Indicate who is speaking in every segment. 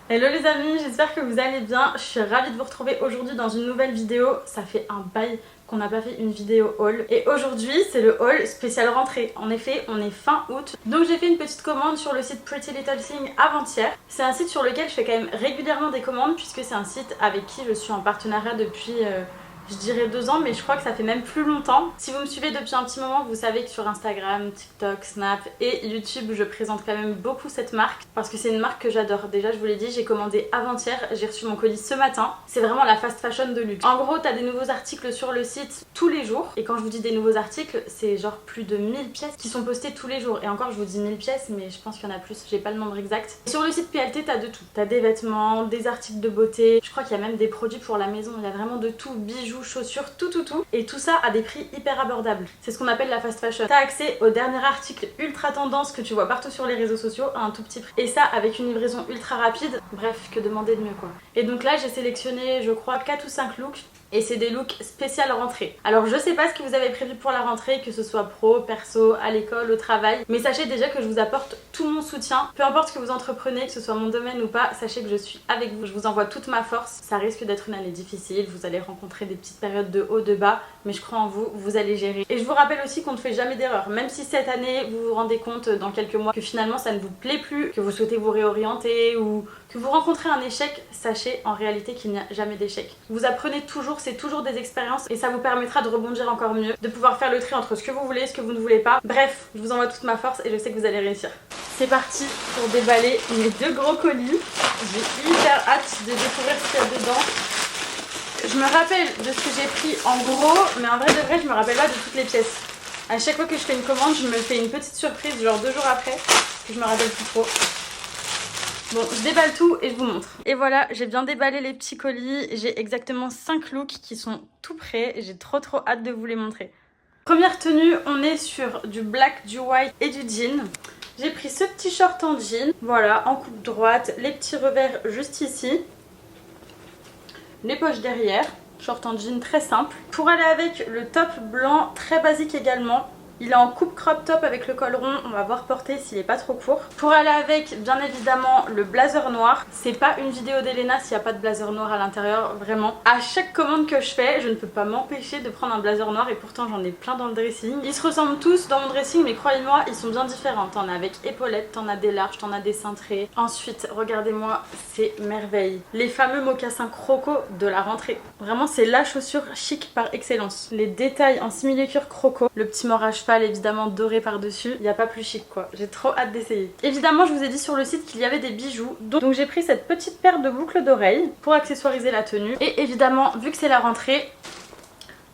Speaker 1: Hello les amis, j'espère que vous allez bien. Je suis ravie de vous retrouver aujourd'hui dans une nouvelle vidéo. Ça fait un bail qu'on n'a pas fait une vidéo haul. Et aujourd'hui, c'est le haul spécial rentrée. En effet, on est fin août. Donc j'ai fait une petite commande sur le site Pretty Little Thing avant-hier. C'est un site sur lequel je fais quand même régulièrement des commandes puisque c'est un site avec qui je suis en partenariat depuis... je dirais 2 ans, mais je crois que ça fait même plus longtemps. Si vous me suivez depuis un petit moment, vous savez que sur Instagram, TikTok, Snap et YouTube, je présente quand même beaucoup cette marque parce que c'est une marque que j'adore. Déjà, je vous l'ai dit, j'ai commandé avant-hier, j'ai reçu mon colis ce matin. C'est vraiment la fast fashion de luxe. En gros, t'as des nouveaux articles sur le site tous les jours. Et quand je vous dis des nouveaux articles, c'est genre plus de 1000 pièces qui sont postées tous les jours. Et encore, je vous dis 1000 pièces, mais je pense qu'il y en a plus, j'ai pas le nombre exact. Et sur le site PLT, t'as de tout. T'as des vêtements, des articles de beauté. Je crois qu'il y a même des produits pour la maison. Il y a vraiment de tout, bijoux, chaussures, tout. Et tout ça à des prix hyper abordables. C'est ce qu'on appelle la fast fashion. T'as accès au dernier article ultra tendance que tu vois partout sur les réseaux sociaux à un tout petit prix. Et ça avec une livraison ultra rapide. Bref, que demander de mieux quoi. Et donc là j'ai sélectionné je crois 4 ou 5 looks. Et c'est des looks spécial rentrée. Alors je sais pas ce que vous avez prévu pour la rentrée, que ce soit pro, perso, à l'école, au travail. Mais sachez déjà que je vous apporte tout mon soutien. Peu importe ce que vous entreprenez, que ce soit mon domaine ou pas, sachez que je suis avec vous. Je vous envoie toute ma force. Ça risque d'être une année difficile, vous allez rencontrer des petites périodes de haut, de bas. Mais je crois en vous, vous allez gérer. Et je vous rappelle aussi qu'on ne fait jamais d'erreur. Même si cette année, vous vous rendez compte dans quelques mois que finalement ça ne vous plaît plus, que vous souhaitez vous réorienter ou que vous rencontrez un échec, sachez en réalité qu'il n'y a jamais d'échec. Vous apprenez toujours, c'est toujours des expériences et ça vous permettra de rebondir encore mieux, de pouvoir faire le tri entre ce que vous voulez, ce que vous ne voulez pas. Bref, je vous envoie toute ma force et je sais que vous allez réussir. C'est parti pour déballer mes 2 gros colis. J'ai hyper hâte de découvrir ce qu'il y a dedans. Je me rappelle de ce que j'ai pris en gros, mais en vrai de vrai, je me rappelle pas de toutes les pièces. À chaque fois que je fais une commande, je me fais une petite surprise, genre 2 jours après, que je me rappelle plus trop. Bon, je déballe tout et je vous montre. Et voilà, j'ai bien déballé les petits colis. J'ai exactement 5 looks qui sont tout prêts. J'ai trop hâte de vous les montrer. Première tenue, on est sur du black, du white et du jean. J'ai pris ce petit short en jean, voilà, en coupe droite, les petits revers juste ici. Les poches derrière, short en jean très simple. Pour aller avec le top blanc, très basique également. Il est en coupe crop top avec le col rond, on va voir porter s'il est pas trop court. Pour aller avec, bien évidemment, le blazer noir. C'est pas une vidéo d'Elena s'il n'y a pas de blazer noir à l'intérieur, vraiment. À chaque commande que je fais, je ne peux pas m'empêcher de prendre un blazer noir et pourtant j'en ai plein dans le dressing. Ils se ressemblent tous dans mon dressing, mais croyez-moi, ils sont bien différents. T'en as avec épaulettes, t'en as des larges, t'en as des cintrés. Ensuite, regardez-moi, c'est merveille. Les fameux mocassins croco de la rentrée. Vraiment, c'est la chaussure chic par excellence. Les détails en simili-cuir croco, le petit mort à cheval évidemment doré par dessus, il n'y a pas plus chic quoi, j'ai trop hâte d'essayer. Évidemment je vous ai dit sur le site qu'il y avait des bijoux, donc j'ai pris cette petite paire de boucles d'oreilles pour accessoiriser la tenue et évidemment vu que c'est la rentrée,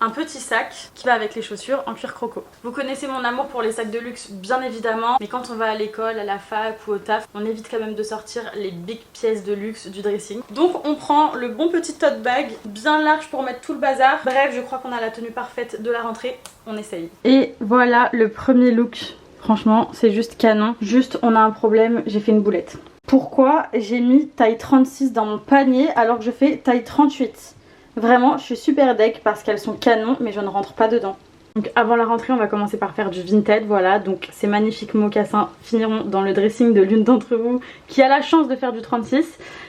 Speaker 1: un petit sac qui va avec les chaussures en cuir croco. Vous connaissez mon amour pour les sacs de luxe bien évidemment, mais quand on va à l'école, à la fac ou au taf, on évite quand même de sortir les big pièces de luxe du dressing. Donc on prend le bon petit tote bag, bien large pour mettre tout le bazar. Bref, je crois qu'on a la tenue parfaite de la rentrée, on essaye. Et voilà le premier look. Franchement, c'est juste canon. Juste, on a un problème, j'ai fait une boulette. Pourquoi j'ai mis taille 36 dans mon panier alors que je fais taille 38? Vraiment, je suis super deg parce qu'elles sont canons, mais je ne rentre pas dedans. Donc avant la rentrée, on va commencer par faire du vintage, voilà. Donc ces magnifiques mocassins finiront dans le dressing de l'une d'entre vous qui a la chance de faire du 36.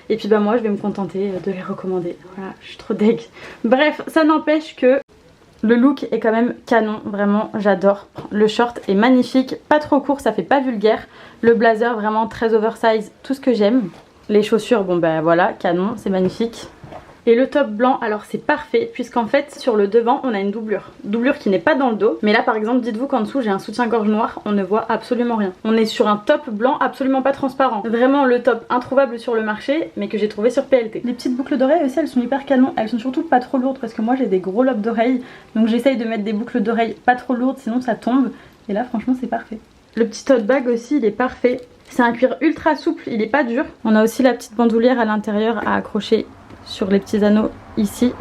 Speaker 1: Et puis bah moi, je vais me contenter de les recommander. Voilà, je suis trop deg. Bref, ça n'empêche que le look est quand même canon, vraiment, j'adore. Le short est magnifique, pas trop court, ça fait pas vulgaire. Le blazer, vraiment très oversize, tout ce que j'aime. Les chaussures, bon bah voilà, canon, c'est magnifique. Et le top blanc, alors c'est parfait puisqu'en fait sur le devant on a une doublure. Doublure qui n'est pas dans le dos, mais là par exemple dites-vous qu'en dessous j'ai un soutien-gorge noir, on ne voit absolument rien. On est sur un top blanc absolument pas transparent. Vraiment le top introuvable sur le marché mais que j'ai trouvé sur PLT. Les petites boucles d'oreilles aussi elles sont hyper canon, elles sont surtout pas trop lourdes parce que moi j'ai des gros lobes d'oreilles. Donc j'essaye de mettre des boucles d'oreilles pas trop lourdes sinon ça tombe. Et là franchement c'est parfait. Le petit tote bag aussi il est parfait. C'est un cuir ultra souple, il est pas dur. On a aussi la petite bandoulière à l'intérieur à accrocher sur les petits anneaux ici,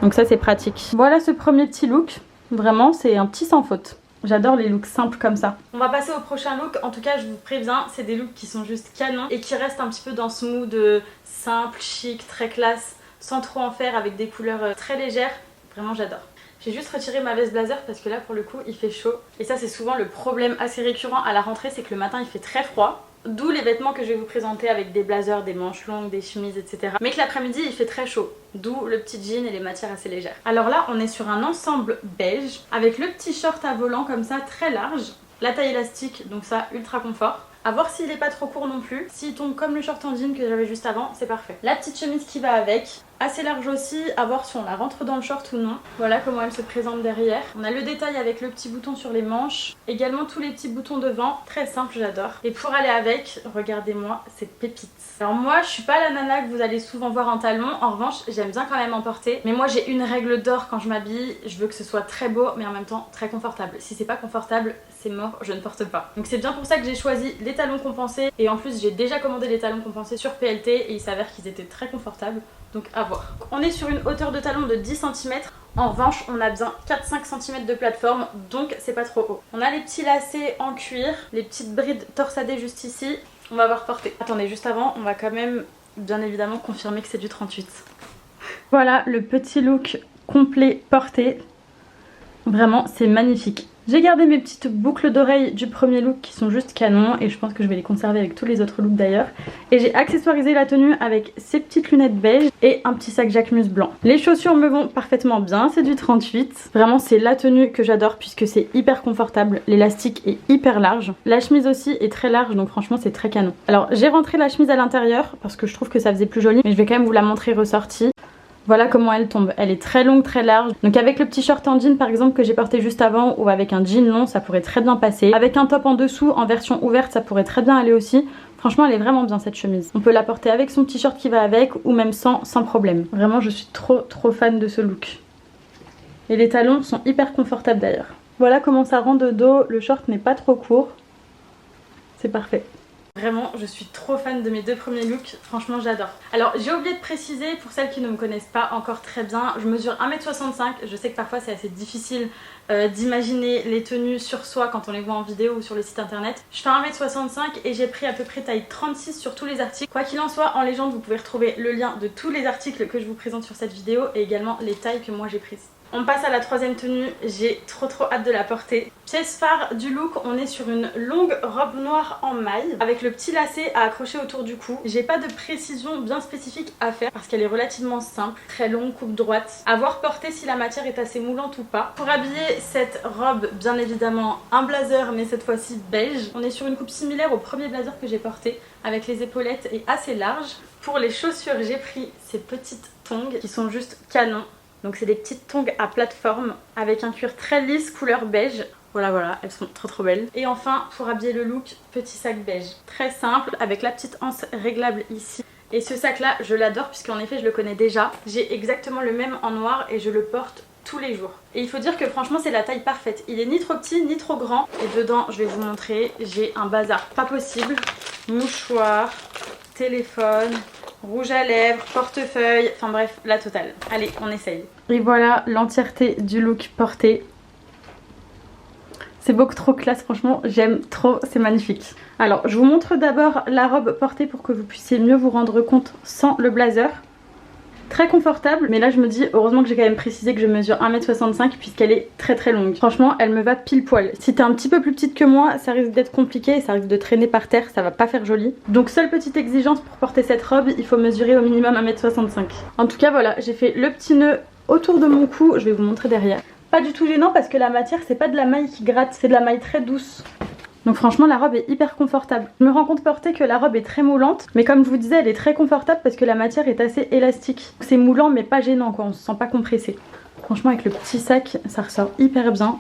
Speaker 1: donc ça c'est pratique. Voilà ce premier petit look, vraiment c'est un petit sans faute. J'adore les looks simples comme ça. On va passer au prochain look, en tout cas je vous préviens, c'est des looks qui sont juste canons et qui restent un petit peu dans ce mood simple, chic, très classe, sans trop en faire, avec des couleurs très légères. Vraiment j'adore. J'ai juste retiré ma veste blazer parce que là pour le coup il fait chaud. Et ça c'est souvent le problème assez récurrent à la rentrée, c'est que le matin il fait très froid. D'où les vêtements que je vais vous présenter avec des blazers, des manches longues, des chemises, etc. Mais que l'après-midi il fait très chaud, d'où le petit jean et les matières assez légères. Alors là on est sur un ensemble beige avec le petit short à volant comme ça très large, la taille élastique donc ça ultra confort. A voir s'il est pas trop court non plus. S'il tombe comme le short en jean que j'avais juste avant, c'est parfait. La petite chemise qui va avec, assez large aussi, à voir si on la rentre dans le short ou non. Voilà comment elle se présente derrière. On a le détail avec le petit bouton sur les manches, également tous les petits boutons devant, très simple, j'adore. Et pour aller avec, regardez-moi cette pépite. Alors moi je suis pas la nana que vous allez souvent voir en talons, en revanche j'aime bien quand même en porter. Mais moi j'ai une règle d'or quand je m'habille, je veux que ce soit très beau mais en même temps très confortable. Si c'est pas confortable, c'est mort, je ne porte pas. Donc c'est bien pour ça que j'ai choisi les talons compensés. Et en plus j'ai déjà commandé les talons compensés sur PLT et il s'avère qu'ils étaient très confortables. Donc à voir. On est sur une hauteur de talon de 10 cm. En revanche on a bien 4-5 cm de plateforme, donc c'est pas trop haut. On a les petits lacets en cuir, les petites brides torsadées juste ici. On va voir porter. Attendez, juste avant, on va quand même bien évidemment confirmer que c'est du 38. Voilà le petit look complet porté. Vraiment, c'est magnifique. J'ai gardé mes petites boucles d'oreilles du premier look qui sont juste canon et je pense que je vais les conserver avec tous les autres looks d'ailleurs. Et j'ai accessoirisé la tenue avec ces petites lunettes beige et un petit sac Jacquemus blanc. Les chaussures me vont parfaitement bien, c'est du 38. Vraiment c'est la tenue que j'adore puisque c'est hyper confortable, l'élastique est hyper large. La chemise aussi est très large donc franchement c'est très canon. Alors j'ai rentré la chemise à l'intérieur parce que je trouve que ça faisait plus joli mais je vais quand même vous la montrer ressortie. Voilà comment elle tombe, elle est très longue, très large. Donc avec le petit short en jean par exemple que j'ai porté juste avant ou avec un jean long ça pourrait très bien passer. Avec un top en dessous en version ouverte ça pourrait très bien aller aussi. Franchement elle est vraiment bien cette chemise. On peut la porter avec son petit short qui va avec ou même sans problème. Vraiment je suis trop fan de ce look. Et les talons sont hyper confortables d'ailleurs. Voilà comment ça rend de dos, le short n'est pas trop court. C'est parfait. Vraiment, je suis trop fan de mes deux premiers looks, franchement j'adore. Alors j'ai oublié de préciser, pour celles qui ne me connaissent pas encore très bien, je mesure 1m65, je sais que parfois c'est assez difficile d'imaginer les tenues sur soi quand on les voit en vidéo ou sur le site internet. Je fais 1m65 et j'ai pris à peu près taille 36 sur tous les articles. Quoi qu'il en soit, en légende vous pouvez retrouver le lien de tous les articles que je vous présente sur cette vidéo et également les tailles que moi j'ai prises. On passe à la troisième tenue, j'ai trop hâte de la porter. Pièce phare du look, on est sur une longue robe noire en maille avec le petit lacet à accrocher autour du cou. J'ai pas de précision bien spécifique à faire parce qu'elle est relativement simple, très longue, coupe droite. À voir porter si la matière est assez moulante ou pas. Pour habiller cette robe, bien évidemment un blazer mais cette fois-ci beige. On est sur une coupe similaire au premier blazer que j'ai porté avec les épaulettes et assez large. Pour les chaussures, j'ai pris ces petites tongs qui sont juste canon. Donc c'est des petites tongs à plateforme avec un cuir très lisse couleur beige. Voilà, elles sont trop belles. Et enfin, pour habiller le look, petit sac beige. Très simple, avec la petite anse réglable ici. Et ce sac là, je l'adore puisqu'en effet je le connais déjà. J'ai exactement le même en noir et je le porte tous les jours. Et il faut dire que franchement c'est la taille parfaite. Il est ni trop petit ni trop grand. Et dedans, je vais vous montrer, j'ai un bazar pas possible. Mouchoir, téléphone, rouge à lèvres, portefeuille, enfin bref, la totale. Allez, on essaye. Et voilà l'entièreté du look porté. C'est beaucoup trop classe, franchement, j'aime trop, c'est magnifique. Alors, je vous montre d'abord la robe portée pour que vous puissiez mieux vous rendre compte sans le blazer. Très confortable, mais là je me dis heureusement que j'ai quand même précisé que je mesure 1m65 puisqu'elle est très longue. Franchement elle me va pile poil. Si t'es un petit peu plus petite que moi ça risque d'être compliqué et ça risque de traîner par terre, ça va pas faire joli. Donc seule petite exigence pour porter cette robe, il faut mesurer au minimum 1m65. En tout cas voilà, j'ai fait le petit nœud autour de mon cou, je vais vous montrer derrière. Pas du tout gênant parce que la matière c'est pas de la maille qui gratte, c'est de la maille très douce. Donc franchement la robe est hyper confortable. Je me rends compte porter que la robe est très moulante, mais comme je vous disais elle est très confortable parce que la matière est assez élastique. C'est moulant mais pas gênant quoi, on se sent pas compressé. Franchement avec le petit sac ça ressort hyper bien.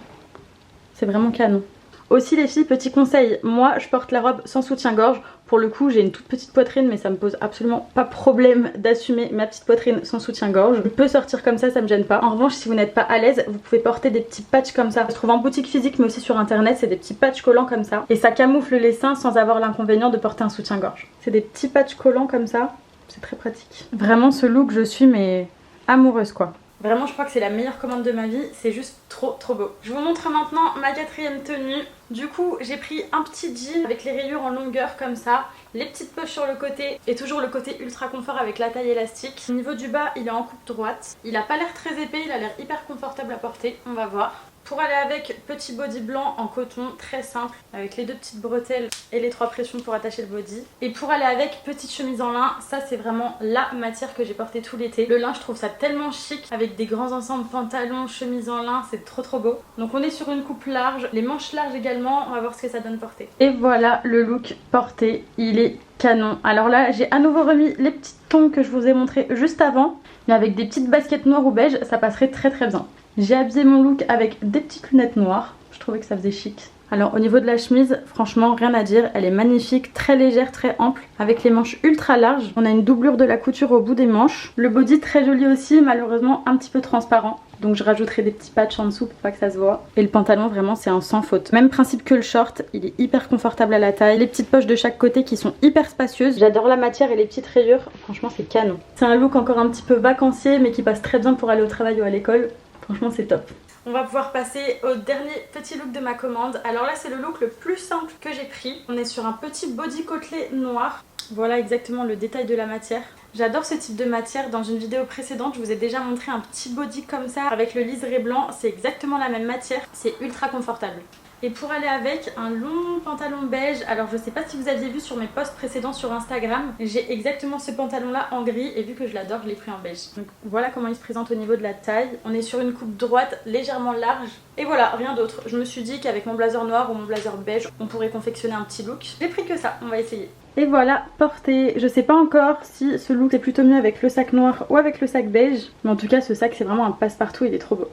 Speaker 1: C'est vraiment canon. Aussi les filles, petit conseil, moi je porte la robe sans soutien-gorge. Pour le coup j'ai une toute petite poitrine mais ça me pose absolument pas problème d'assumer ma petite poitrine sans soutien-gorge. Je peux sortir comme ça me gêne pas. En revanche si vous n'êtes pas à l'aise, vous pouvez porter des petits patchs comme ça. Ça se trouve en boutique physique mais aussi sur internet, c'est des petits patchs collants comme ça. Et ça camoufle les seins sans avoir l'inconvénient de porter un soutien-gorge. C'est des petits patchs collants comme ça, c'est très pratique. Vraiment ce look je suis mais amoureuse quoi. Vraiment je crois que c'est la meilleure commande de ma vie, c'est juste trop beau. Je vous montre maintenant ma quatrième tenue. Du coup j'ai pris un petit jean avec les rayures en longueur comme ça, les petites poches sur le côté et toujours le côté ultra confort avec la taille élastique. Au niveau du bas il est en coupe droite, il a pas l'air très épais, il a l'air hyper confortable à porter, on va voir. Pour aller avec, petit body blanc en coton très simple avec les 2 petites bretelles et les 3 pressions pour attacher le body. Et pour aller avec, petite chemise en lin, ça c'est vraiment la matière que j'ai portée tout l'été. Le lin, je trouve ça tellement chic avec des grands ensembles pantalons, chemise en lin, c'est trop beau. Donc on est sur une coupe large, les manches larges également, on va voir ce que ça donne porté. Et voilà le look porté, il est canon. Alors là j'ai à nouveau remis les petites tongs que je vous ai montré juste avant, mais avec des petites baskets noires ou beige, ça passerait très bien. J'ai habillé mon look avec des petites lunettes noires, je trouvais que ça faisait chic. Alors au niveau de la chemise, franchement rien à dire, elle est magnifique, très légère, très ample, avec les manches ultra larges. On a une doublure de la couture au bout des manches. Le body très joli aussi, malheureusement un petit peu transparent. Donc je rajouterai des petits patchs en dessous pour pas que ça se voit. Et le pantalon vraiment c'est un sans faute. Même principe que le short, il est hyper confortable à la taille. Les petites poches de chaque côté qui sont hyper spacieuses. J'adore la matière et les petites rayures, franchement c'est canon. C'est un look encore un petit peu vacancier mais qui passe très bien pour aller au travail ou à l'école. Franchement c'est top. On va pouvoir passer au dernier petit look de ma commande. Alors là c'est le look le plus simple que j'ai pris. On est sur un petit body côtelé noir. Voilà exactement le détail de la matière. J'adore ce type de matière. Dans une vidéo précédente je vous ai déjà montré un petit body comme ça avec le liseré blanc. C'est exactement la même matière. C'est ultra confortable. Et pour aller avec, un long pantalon beige. Alors je sais pas si vous aviez vu sur mes posts précédents sur Instagram, j'ai exactement ce pantalon là en gris et vu que je l'adore je l'ai pris en beige. Donc voilà comment il se présente au niveau de la taille. On est sur une coupe droite légèrement large et voilà, rien d'autre. Je me suis dit qu'avec mon blazer noir ou mon blazer beige on pourrait confectionner un petit look. J'ai pris que ça, on va essayer. Et voilà, porté. Je sais pas encore si ce look est plutôt mieux avec le sac noir ou avec le sac beige, mais en tout cas ce sac c'est vraiment un passe-partout, il est trop beau.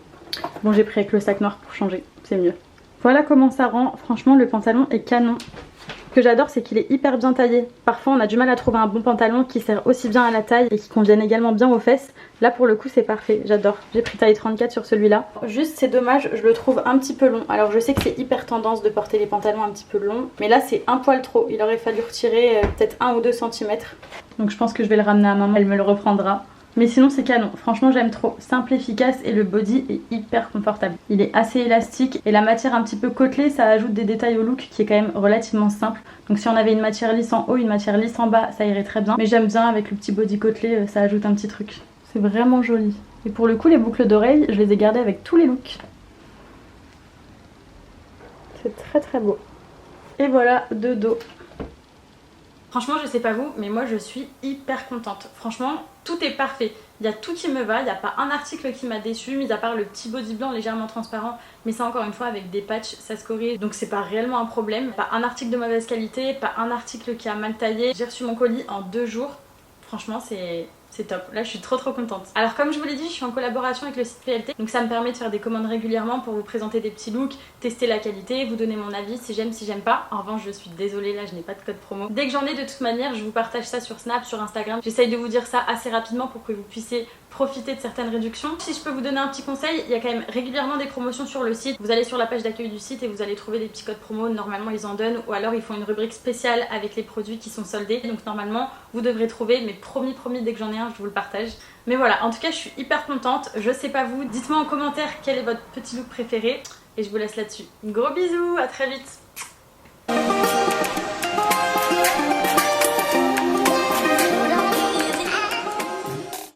Speaker 1: Bon j'ai pris avec le sac noir pour changer, c'est mieux. Voilà comment ça rend, franchement le pantalon est canon. Ce que j'adore c'est qu'il est hyper bien taillé. Parfois on a du mal à trouver un bon pantalon qui sert aussi bien à la taille et qui convienne également bien aux fesses. Là pour le coup c'est parfait, j'adore. J'ai pris taille 34 sur celui-là. Juste c'est dommage, je le trouve un petit peu long. Alors je sais que c'est hyper tendance de porter les pantalons un petit peu longs, mais là c'est un poil trop. Il aurait fallu retirer peut-être 1 ou 2 cm. Donc je pense que je vais le ramener à maman, elle me le reprendra. Mais sinon c'est canon, franchement j'aime trop, simple, efficace et le body est hyper confortable. Il est assez élastique et la matière un petit peu côtelée ça ajoute des détails au look qui est quand même relativement simple. Donc si on avait une matière lisse en haut, une matière lisse en bas ça irait très bien. Mais j'aime bien avec le petit body côtelé, ça ajoute un petit truc. C'est vraiment joli. Et pour le coup les boucles d'oreilles je les ai gardées avec tous les looks. C'est très beau. Et voilà de dos. Franchement je sais pas vous mais moi je suis hyper contente. Franchement tout est parfait. Il y a tout qui me va, il n'y a pas un article qui m'a déçu, mis à part le petit body blanc légèrement transparent. Mais ça encore une fois avec des patchs ça se corrige donc c'est pas réellement un problème. Pas un article de mauvaise qualité, pas un article qui a mal taillé. J'ai reçu mon colis en 2 jours. Franchement c'est top, là je suis trop contente. Alors comme je vous l'ai dit, je suis en collaboration avec le site PLT, donc ça me permet de faire des commandes régulièrement pour vous présenter des petits looks, tester la qualité, vous donner mon avis si j'aime, si j'aime pas. En revanche je suis désolée, là je n'ai pas de code promo. Dès que j'en ai de toute manière, je vous partage ça sur Snap, sur Instagram. J'essaye de vous dire ça assez rapidement pour que vous puissiez profiter de certaines réductions. Si je peux vous donner un petit conseil, il y a quand même régulièrement des promotions sur le site. Vous allez sur la page d'accueil du site et vous allez trouver des petits codes promo, normalement ils en donnent, ou alors ils font une rubrique spéciale avec les produits qui sont soldés. Donc normalement vous devrez trouver, mais promis dès que j'en ai un je vous le partage. Mais voilà, en tout cas je suis hyper contente, je sais pas vous, dites-moi en commentaire quel est votre petit look préféré et je vous laisse là-dessus. Gros bisous, à très vite.